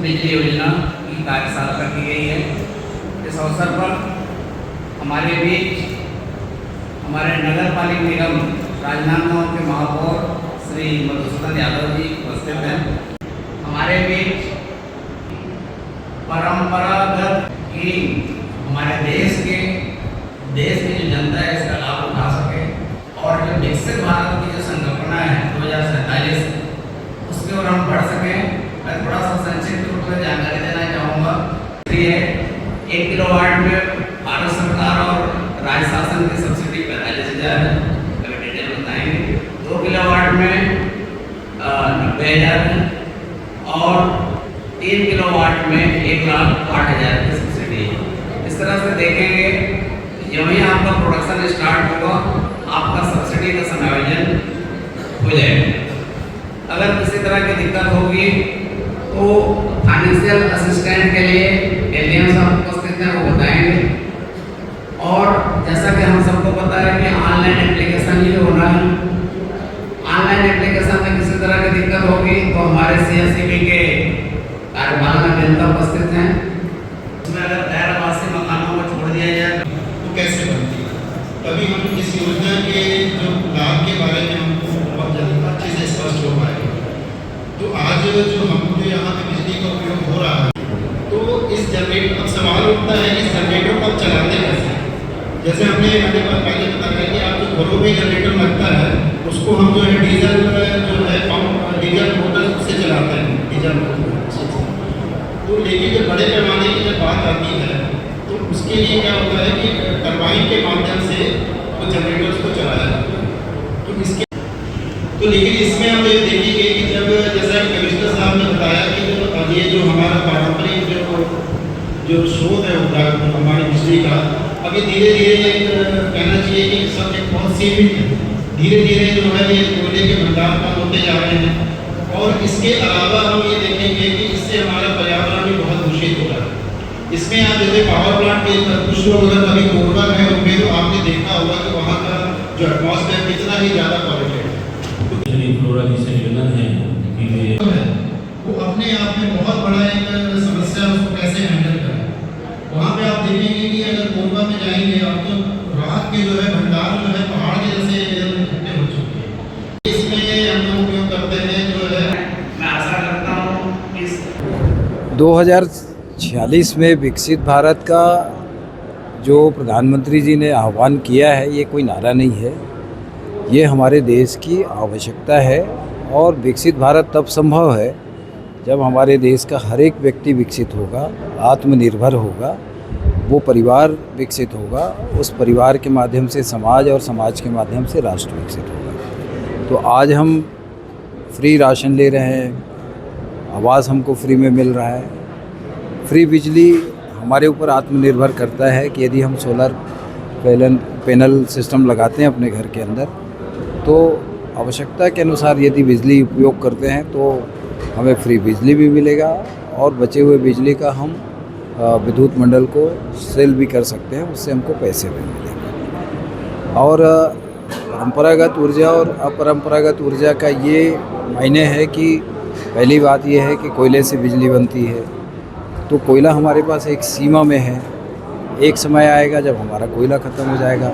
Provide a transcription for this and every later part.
बिजली योजना की कार्यशाला रखी गई है। इस अवसर पर हमारे बीच हमारे नगर पालिका निगम राजनांदगांव के महापौर श्री मधुसूदन यादव जी उपस्थित हैं। हमारे बीच परंपरागत की हमारे देश की जो जनता है इसका लाभ उठा सके और जो विकसित भारत की जो संकल्पना है 2047 उसके ओर हम बढ़ सकें। मैं थोड़ा सा संक्षिप्त रूप में जानकारी देना चाहूँगा। ये 1 किलोवाट में भारत सरकार और राज्य शासन की सब्सिडी 45,000 है, अगर डिटेल बताएंगे। 2 किलोवाट में 90,000 है और 3 किलोवाट में 1,08,000 की सब्सिडी है। इस तरह से देखेंगे जब ही आपका प्रोडक्शन स्टार्ट होगा आपका सब्सिडी का समायोजन हो जाएगा। अगर किसी तरह की दिक्कत होगी तो फाइनेंशियल असिस्टेंट के लिए एलडीएम साहब उपस्थित हैं, वो बताएंगे। और जैसा कि हम सबको पता है कि ऑनलाइन एप्लीकेशन ही होना है। ऑनलाइन एप्लीकेशन में किसी तरह की दिक्कत होगी तो हमारे सीएससीबी के कार्यपालक अभियंता उपस्थित हैं। उसमें अगर गैर आवासीय मकानों को छोड़ दिया जाए तो कैसे बनती है, तभी हम इस योजना के जो लाभ के बारे में हमको बहुत जल्दी अच्छे से स्पष्ट हो पाएगा। तो आज जो हमको यहाँ पे बिजली का उपयोग हो रहा है तो इस जनरेटर, अब सवाल उठता है कि जनरेटर को अब चलाते कैसे। जैसे मैंने पहले बताया कि आप जो घरों में जनरेटर लगता है उसको हम जो है डीजल पंप डीजल मोटर से चलाते हैं, डीजल तो। लेकिन जब बड़े पैमाने की जब बात आती है तो उसके लिए क्या होता है कि टरबाइन के माध्यम से वो जनरेटर्स को चलाया जाता है। तो इसके लेकिन इसमें हम ये देखेंगे कि जब जैसा कमिश्नर साहब ने बताया कि ये जो हमारा पारंपरिक जो स्रोत है हमारी बिजली का, अभी धीरे धीरे कहना चाहिए कि सब एक बहुत सीमित है। धीरे धीरे जो है ये कोयले के भंडार कम होते जा रहे हैं। और इसके अलावा हम ये देखेंगे कि इससे हमारा पर्यावरण भी बहुत दूषित हो रहा है। इसमें आप जैसे पावर प्लांट के कुछ लोग अगर कभी कोरबा में होंगे तो आपने देखा होगा कि वहाँ का जो एटमॉस्फेयर कितना ही ज़्यादा पॉल्यूटेड है। वो अपने आप में बहुत बड़ा एक समस्या है, उसको कैसे हैंडल करें। वहाँ पे आप देखेंगे कि अगर कोरबा में जाएंगे आप तो रात के जो है भंडार जो है पहाड़ के जैसे इकट्ठे हो चुके हैं। इसमें हम लोग उपयोग करते हैं जो है, मैं आशा करता हूँ इस 2046 में विकसित भारत का जो प्रधानमंत्री जी ने आह्वान किया है ये कोई नारा नहीं है, ये हमारे देश की आवश्यकता है। और विकसित भारत तब संभव है जब हमारे देश का हर एक व्यक्ति विकसित होगा, आत्मनिर्भर होगा, वो परिवार विकसित होगा, उस परिवार के माध्यम से समाज और समाज के माध्यम से राष्ट्र विकसित होगा। तो आज हम फ्री राशन ले रहे हैं, आवास हमको फ्री में मिल रहा है, फ्री बिजली हमारे ऊपर आत्मनिर्भर करता है कि यदि हम सोलर पैनल सिस्टम लगाते हैं अपने घर के अंदर तो आवश्यकता के अनुसार यदि बिजली उपयोग करते हैं तो हमें फ्री बिजली भी मिलेगा और बचे हुए बिजली का हम विद्युत मंडल को सेल भी कर सकते हैं, उससे हमको पैसे भी मिलेंगे। और परंपरागत ऊर्जा और अपरंपरागत ऊर्जा का ये मायने है कि पहली बात ये है कि कोयले से बिजली बनती है तो कोयला हमारे पास एक सीमा में है। एक समय आएगा जब हमारा कोयला ख़त्म हो जाएगा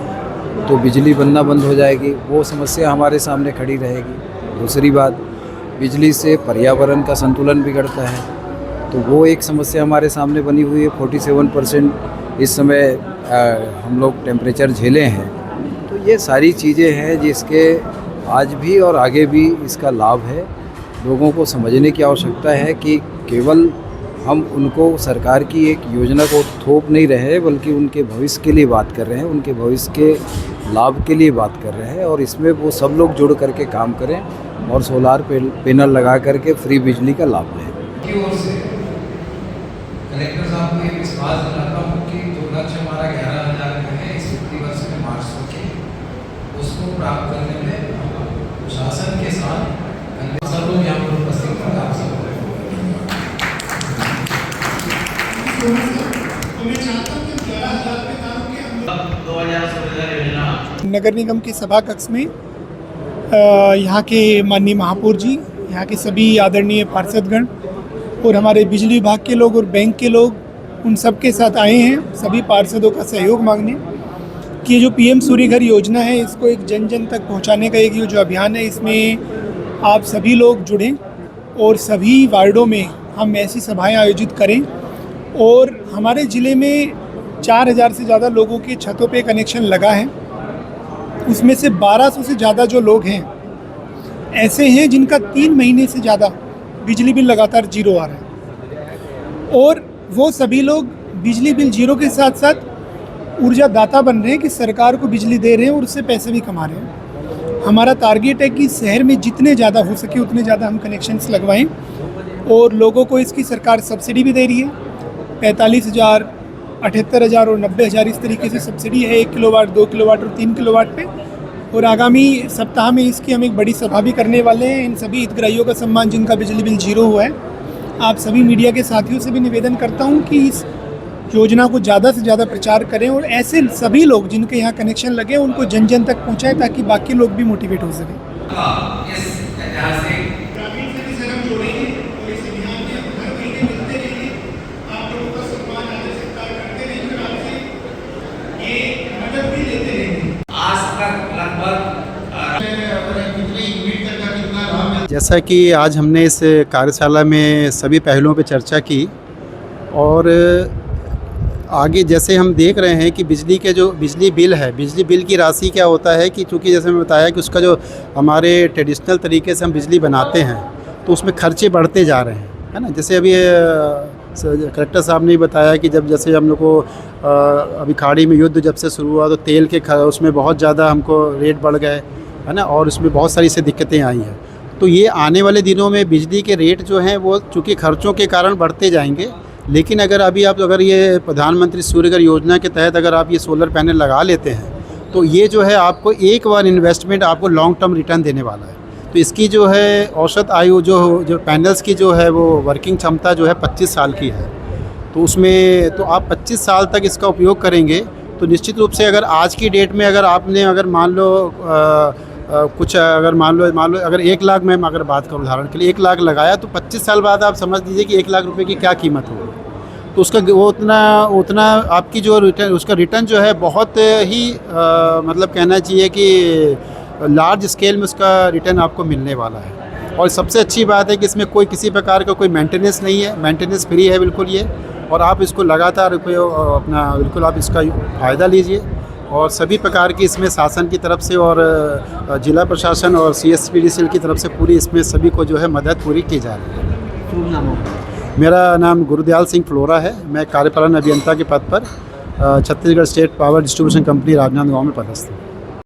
तो बिजली बनना बंद हो जाएगी, वो समस्या हमारे सामने खड़ी रहेगी। दूसरी बात, बिजली से पर्यावरण का संतुलन बिगड़ता है तो वो एक समस्या हमारे सामने बनी हुई है। 47% इस समय हम लोग टेम्परेचर झेले हैं। तो ये सारी चीज़ें हैं जिसके आज भी और आगे भी इसका लाभ है। लोगों को समझने की आवश्यकता है कि केवल हम उनको सरकार की एक योजना को थोप नहीं रहे बल्कि उनके भविष्य के लिए बात कर रहे हैं, उनके भविष्य के लाभ के लिए बात कर रहे हैं। और इसमें वो सब लोग जुड़ करके काम करें और सोलार पैनल लगा करके फ्री बिजली का लाभ लें। की ओर से कलेक्टर साहब को ये विश्वास दिलाता हूँ कि जो लक्ष्य हमारा 11,000 का है इस वित्तीय वर्ष में मार्च तक उसको प्राप्त करने में प्रशासन के साथ सब लोग यहाँ पर उपस्थित हैं। आप सब नगर निगम के सभा कक्ष में यहाँ के माननीय महापौर जी, यहाँ के सभी आदरणीय पार्षदगण और हमारे बिजली विभाग के लोग और बैंक के लोग उन सब के साथ आए हैं सभी पार्षदों का सहयोग मांगने कि ये जो पीएम सूर्य घर योजना है इसको एक जन जन तक पहुंचाने का एक ये जो अभियान है इसमें आप सभी लोग जुड़ें और सभी वार्डों में हम ऐसी सभाएं आयोजित करें और हमारे ज़िले में 4000 से ज़्यादा लोगों के छतों पे कनेक्शन लगा है। उसमें से 1200 से ज़्यादा जो लोग हैं ऐसे हैं जिनका 3 महीने से ज़्यादा बिजली बिल लगातार जीरो आ रहा है और वो सभी लोग बिजली बिल जीरो के साथ साथ ऊर्जा दाता बन रहे हैं कि सरकार को बिजली दे रहे हैं और उससे पैसे भी कमा रहे हैं। हमारा टारगेट है कि शहर में जितने ज़्यादा हो सके उतने ज़्यादा हम कनेक्शंस लगवाएं और लोगों को इसकी सरकार सब्सिडी भी दे रही है। 45,000, 78,000 और 90,000 इस तरीके से सब्सिडी है 1 किलोवाट, 2 किलोवाट और 3 किलोवाट पे। और आगामी सप्ताह में इसकी हम एक बड़ी सभा भी करने वाले हैं। इन सभी हितग्राहियों का सम्मान जिनका बिजली बिल जीरो हुआ है, आप सभी मीडिया के साथियों से भी निवेदन करता हूं कि इस योजना को ज़्यादा से ज़्यादा प्रचार करें और ऐसे सभी लोग जिनके यहाँ कनेक्शन लगे उनको जन जन तक पहुँचाएँ ताकि बाकी लोग भी मोटिवेट हो सकें। इस ऐतिहासिक आज तक लगभग जैसा कि आज हमने इस कार्यशाला में सभी पहलुओं पर चर्चा की और आगे जैसे हम देख रहे हैं कि बिजली के जो बिजली बिल है, बिजली बिल की राशि क्या होता है कि चूँकि जैसे मैं बताया कि उसका जो हमारे ट्रेडिशनल तरीके से हम बिजली बनाते हैं तो उसमें खर्चे बढ़ते जा रहे हैं, है ना। जैसे अभी कलेक्टर साहब ने बताया कि जब जैसे हम लोग को अभी खाड़ी में युद्ध जब से शुरू हुआ तो तेल के उसमें बहुत ज़्यादा हमको रेट बढ़ गए, है ना, और उसमें बहुत सारी से दिक्कतें आई हैं। तो ये आने वाले दिनों में बिजली के रेट जो हैं वो चूँकि खर्चों के कारण बढ़ते जाएंगे, लेकिन अगर ये प्रधानमंत्री सूर्य घर योजना के तहत अगर आप ये सोलर पैनल लगा लेते हैं तो ये जो है आपको एक बार इन्वेस्टमेंट आपको लॉन्ग टर्म रिटर्न देने वाला है। तो इसकी जो है औसत आयु जो पैनल्स की जो है वो वर्किंग क्षमता जो है 25 साल की है। तो उसमें तो आप 25 साल तक इसका उपयोग करेंगे तो निश्चित रूप से अगर आज की डेट में अगर मान लो अगर 1 लाख में अगर बात करूँ उदाहरण के लिए 1 लाख लगाया तो 25 साल बाद आप समझ लीजिए कि 1 लाख रुपए की क्या कीमत होगी। तो उसका वो उतना आपकी जो रिटर्न उसका रिटर्न जो है बहुत ही मतलब कहना चाहिए कि लार्ज स्केल में उसका रिटर्न आपको मिलने वाला है। और सबसे अच्छी बात है कि इसमें कोई किसी प्रकार का कोई मेंटेनेंस नहीं है, मेंटेनेंस फ्री है बिल्कुल ये। और आप इसको लगातार अपना बिल्कुल आप इसका फ़ायदा लीजिए और सभी प्रकार की इसमें शासन की तरफ से और जिला प्रशासन और CSPDCL की तरफ से पूरी इसमें सभी को जो है मदद पूरी की जा रही है। मेरा नाम गुरुदयाल सिंह फ्लोरा है, मैं कार्यपालन अभियंता के पद पर Chhattisgarh state power distribution company Rajnandgaon में पदस्थ हूँ।